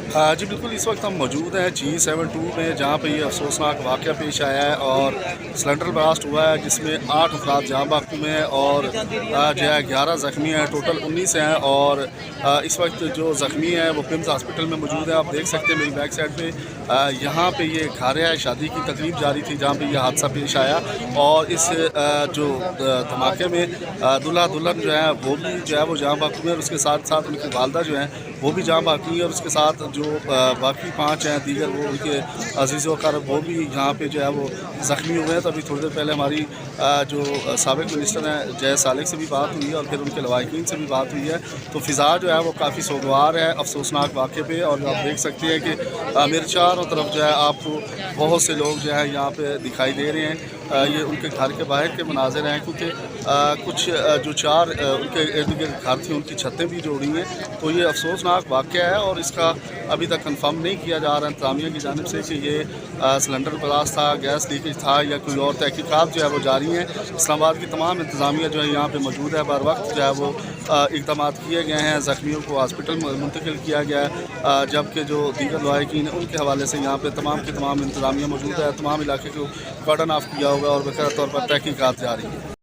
जी बिल्कुल, इस वक्त हम मौजूद हैं G72 में, जहाँ पे ये अफसोसनाक वाक़या पेश आया है और सिलेंडर ब्लास्ट हुआ है जिसमें 8 अफराद जाँ बहकुम हैं और जो है 11 ज़ख्मी हैं, टोटल 19 हैं। और इस वक्त जो ज़ख्मी हैं वो पिम्स हॉस्पिटल में मौजूद है। आप देख सकते हैं मेरी बैक साइड पे, यहाँ पे ये घर है, शादी की तकरीब जारी थी जहाँ पे ये हादसा पेश आया। और इस जो धमाके में दूल्हा दुल्हन जो है वो भी जो है वो जाँ बहकुम है, और उसके साथ साथ उनकी वालदा जो हैं वो भी जाँ बहकी है, और उसके साथ जो बाकी 5 हैं दीगर वो उनके अजीज़ वक़ारब वो भी यहाँ पे जो है वो ज़ख्मी हुए हैं। तो अभी थोड़ी देर पहले हमारी जो साबिक़ मिनिस्टर हैं जय सालिक से भी बात हुई है और फिर उनके लवाहिकीन से भी बात हुई है। तो फ़िज़ा जो है वो काफ़ी सोगवार है अफसोसनाक वाक़े पे। और आप देख सकते हैं कि मेरे चारों तरफ जो है आपको बहुत से लोग जो है यहाँ पे दिखाई दे रहे हैं। ये उनके घर के बाहर के मनाज़िर हैं, क्योंकि कुछ जो 4 उनके इर्द गिर्द घर थी उनकी छतें भी जो उड़ी हैं। तो ये अफसोसनाक वाक़या है और इसका अभी तक कंफर्म नहीं किया जा रहा इंतज़ामिया की जानिब से कि ये सिलेंडर ब्लास्ट था, गैस लीकेज था या कोई और। तहकीकात जो है वो जारी हैं। इस्लामाबाद की तमाम इंतज़ामिया जो है यहाँ पे मौजूद है, बर वक्त जो है वो इक़दाम किए गए हैं। ज़ख्मियों को हॉस्पिटल मुंतकिल किया गया है, जबकि जो दीगर लवाहिकीन हैं उनके हवाले से यहाँ पे तमाम की तमाम इंतज़ामिया मौजूद है। तमाम इलाके को कार्डन ऑफ किया होगा और बाकायदा तौर पर तहकीकात जारी है।